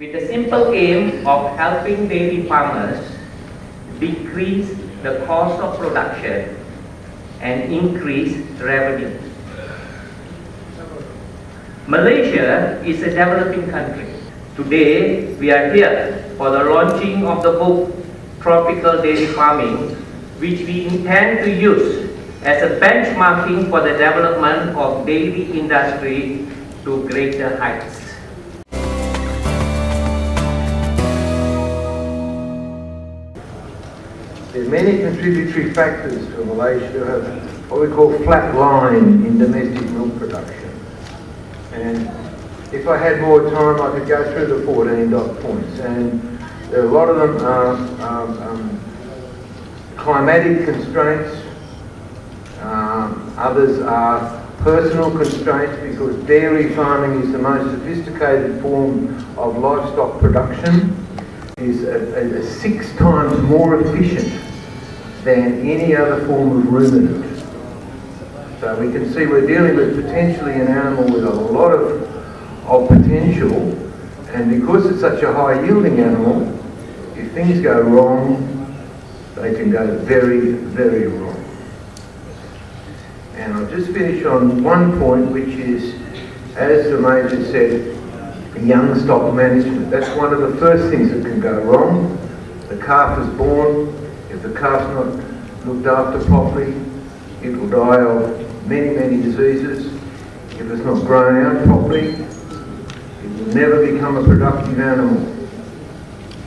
with the simple aim of helping dairy farmers decrease the cost of production and increase revenue. Malaysia is a developing country. Today, we are here for the launching of the book Tropical Dairy Farming, which we intend to use as a benchmarking for the development of dairy industry to greater heights. There are many contributory factors to Malaysia have what we call flat line in domestic milk production. And if I had more time, I could go through the 14 dot points. And a lot of them are climatic constraints. Others are personal constraints, because dairy farming is the most sophisticated form of livestock production. Is 6 times more efficient than any other form of ruminant. So we can see we're dealing with potentially an animal with a lot of potential, and because it's such a high yielding animal, if things go wrong, they can go very, very wrong. And I'll just finish on one point, which is, as the Major said, young stock management. That's one of the first things that can go wrong. The calf is born. If the calf's not looked after properly, it will die of many, many diseases. If it's not grown out properly, it will never become a productive animal.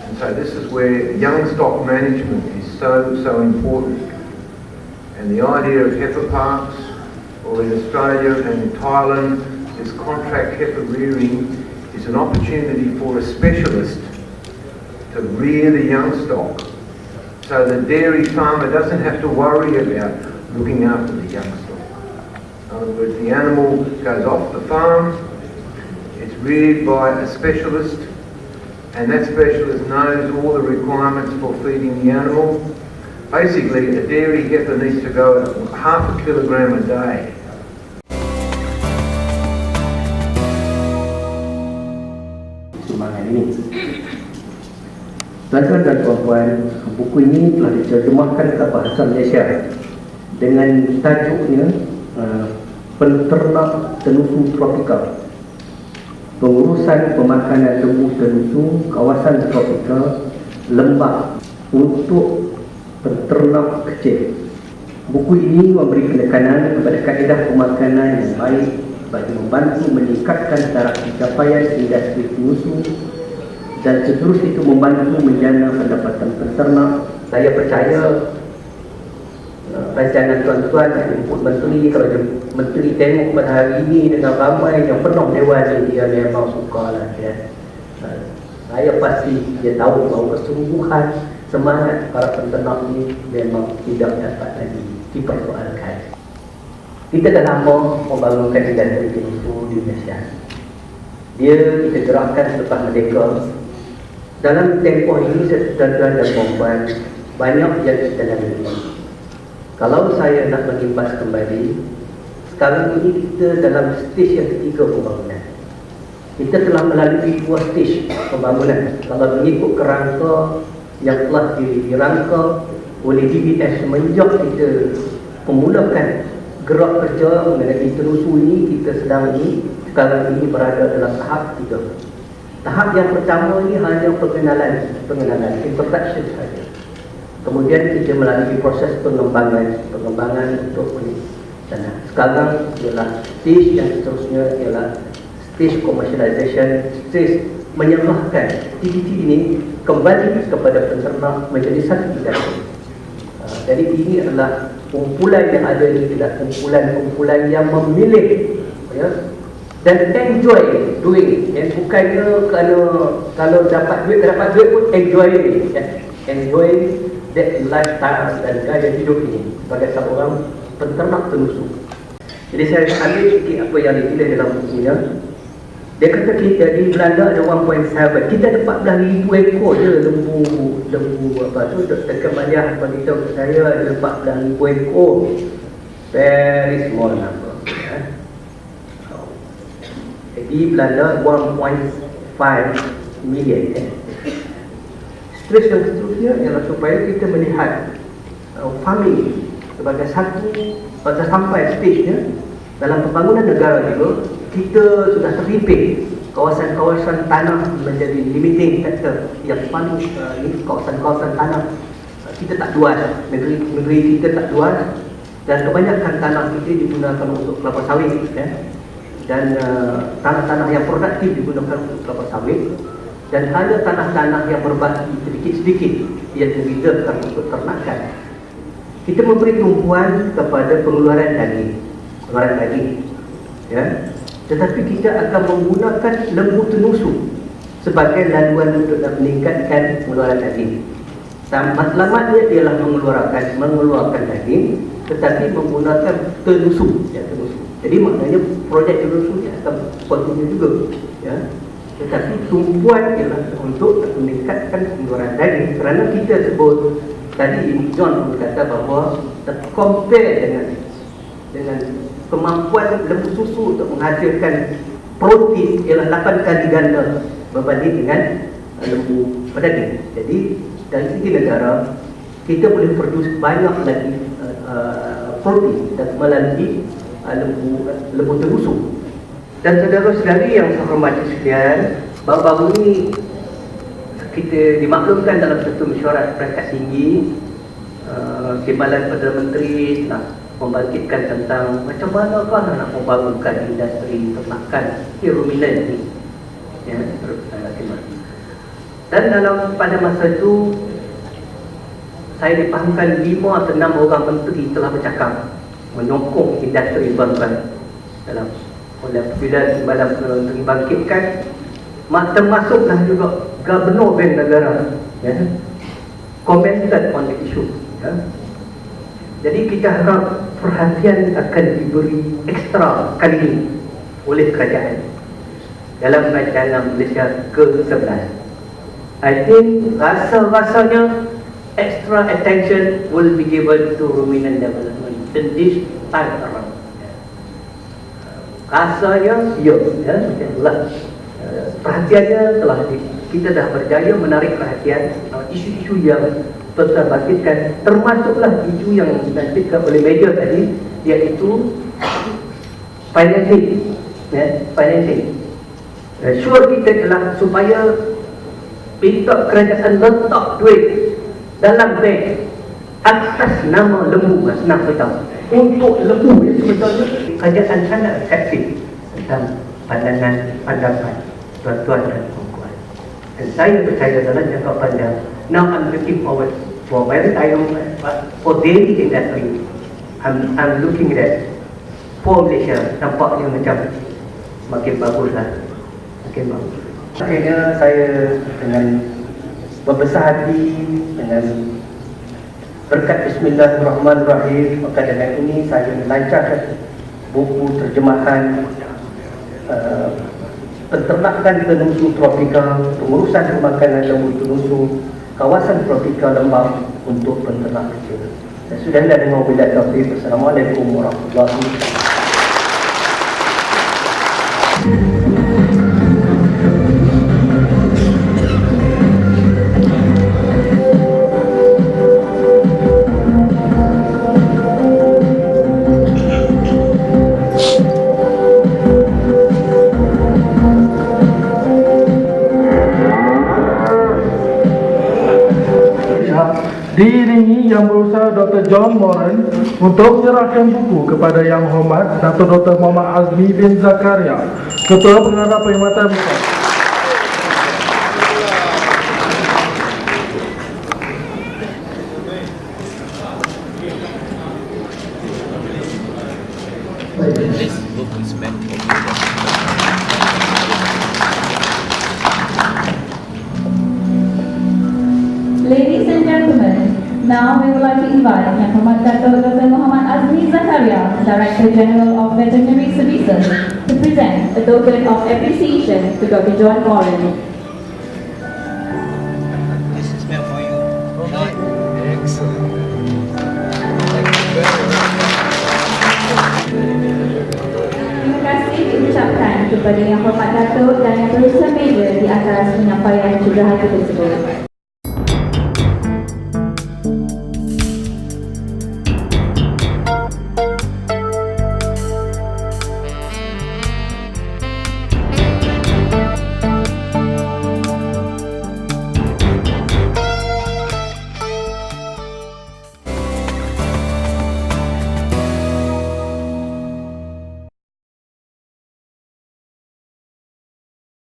And so this is where young stock management is so important. And the idea of heifer parks, or in Australia and in Thailand, this contract heifer rearing is an opportunity for a specialist to rear the young stock, so the dairy farmer doesn't have to worry about looking after the young stock. In other words, the animal goes off the farm, it's reared by a specialist, and that specialist knows all the requirements for feeding the animal. Basically, a dairy heifer needs to go at 0.5 kilogram a day. Tuan-tuan dan puan-puan, buku ini telah diterjemahkan ke bahasa Malaysia dengan tajuknya Penternak Tenusu Tropikal, Pengurusan Pemakanan Lembu Tenusu Kawasan Tropikal Lembah untuk Penternak Kecil. Buku ini memberi penekanan kepada kaedah pemakanan yang baik bagi membantu meningkatkan taraf pencapaian industri tenusu, dan seterusnya itu membantu menjana pendapatan peternak. Saya percaya rancangan tuan-tuan dan input menteri, kalau menteri tengok pada hari ini dengan ramai yang penuh dewan ini, dia memang sukalah ya. Saya pasti dia tahu bahawa kesungguhan semangat para peternak ini memang tidak dapat lagi dipersoalkan. Kita dah lama membangunkan industri tenusu di Malaysia. Dia kita gerakkan selepas merdeka. Dalam tempoh ini, tuan-tuan dan puan-puan, banyak yang kita lalui. Kalau saya nak mengimbas kembali, sekarang ini kita dalam stage yang ketiga pembangunan. Kita telah melalui 2 stage pembangunan. Kalau mengikut kerangka yang telah dirangka oleh DBS semenjak kita memulakan gerak kerja mengenai tenusu ini, kita sekarang ini berada dalam tahap 3. Tahap yang pertama ini hanya pengenalan, introduction saja. Kemudian kita melalui proses pengembangan untuk sana. Sekarang ialah stage yang seterusnya ialah stage commercialization, stage menyerahkan aktiviti ini kembali kepada peternak menjadi satu industri. Jadi ini adalah kumpulan yang ada ini adalah kumpulan yang memilih, ya, dan enjoy doing it. Bukannya kerana kalau dapat duit pun enjoy it, ya. Enjoy that lifestyle dan gaya hidup ini sebagai seorang peternak tenusu. Jadi saya ambil sikit apa yang ditulis dalam bukunya. Dia kata kita di Belanda ada 1.7, kita ada 14,000 ekor je lembu apa tu. Dr. Kemaliah beritahu kepada saya ada 14,000 ekor. Very small number. Di Belanda 1.5 million. Stress yang seterusnya ialah supaya kita melihat farming sebagai satu sampai stage dalam pembangunan negara juga kita sudah terhimpit kawasan-kawasan tanah menjadi limiting factor yang paling kawasan-kawasan tanah kita tak luas, negeri kita tak luas dan kebanyakan tanah kita digunakan untuk kelapa sawit dan tanah-tanah yang produktif digunakan untuk kelapa sawit dan hanya tanah-tanah yang berbaki sedikit-sedikit yang direservekan untuk ternakan. Kita memberi tumpuan kepada pengeluaran daging, ya. Tetapi kita akan menggunakan lembu tenusuk sebagai laluan untuk meningkatkan pengeluaran daging. Matlamatnya ialah mengeluarkan daging, tetapi menggunakan tenusuk. Jadi maknanya projek tenusuk akan continue juga, ya. Tetapi tumpuan ialah untuk meningkatkan pengeluaran daging, kerana kita sebut tadi John pun kata bahawa compare dengan kemampuan lembu susu untuk menghasilkan protein ialah 8 kali ganda berbanding dengan lembu pedaging. Jadi dari segi negara kita boleh produce banyak lagi protein dan melalui lembu tenusuk. Dan saudara-saudari yang saya hormati sekalian, baru-baru ini kita dimaklumkan dalam satu mesyuarat peringkat tinggi Timbalan Perdana Menteri nak membangkitkan tentang macam manakah nak membangunkan industri ternakan ruminant ini, ya, dan pada masa itu saya dipahamkan 5 atau 6 orang menteri telah bercakap menyokong industri bangunan dalam bila Timbalan Perdana Menteri bangkitkan, termasuklah juga Gubernur Bank Negara, ya, commented on the issue, ya. Jadi kita harap perhatian akan diberi ekstra kali ini oleh kerajaan dalam rancangan Malaysia ke-11. I think rasa-rasanya extra attention will be given to ruminant development in this time around. Rasanya ya, itulah perhatiannya telah kita dah berjaya menarik perhatian isu-isu yang terbangkitkan, termasuklah isu yang dibangkitkan oleh media tadi, iaitu financing, ya, financing. Sure kita adalah supaya minta kerajaan letak duit dalam bank atas nama lembu, senang beritahu. Untuk lembu yang sebenarnya kerajaan sangat efektif tentang pandangan tuan-tuan dan puan-puan. Dan saya percaya dalam jangka panjang. Now I'm looking forward for when I am for dairy industry. I'm looking at for Malaysia, nampaknya macam makin baguslah, makin bagus. Akhirnya saya dengan berbesar hati, dengan berkat Bismillahirrahmanirrahim, maka dengan ini saya melancarkan buku terjemahan penternakan tenusuk tropika, pengurusan pemakanan lembu tenusuk, kawasan tropika lembap untuk penternak kecil. Dan sudahlah dengan wabillahi taufiq. Assalamualaikum warahmatullahi wabarakatuh. Diiringi Yang Berusaha Dr. John Moran untuk menyerahkan buku kepada Yang Hormat Dato' Dr. Muhammad Azmi bin Zakaria, Ketua Pengarah Perkhidmatan Besar. Ladies and gentlemen, now we would like to invite Yang Hormat Dato' Dr. Muhammad Azmi Zakaria, Director General of Veterinary Services, to present a token of appreciation to Dr. John Moran. This is meant for you. Excellent. Thank you very much. Terima kasih diucapkan kepada kepada Yang Hormat Datuk dan Yang Berusaha Meja di atas penyampaian curahan tersebut.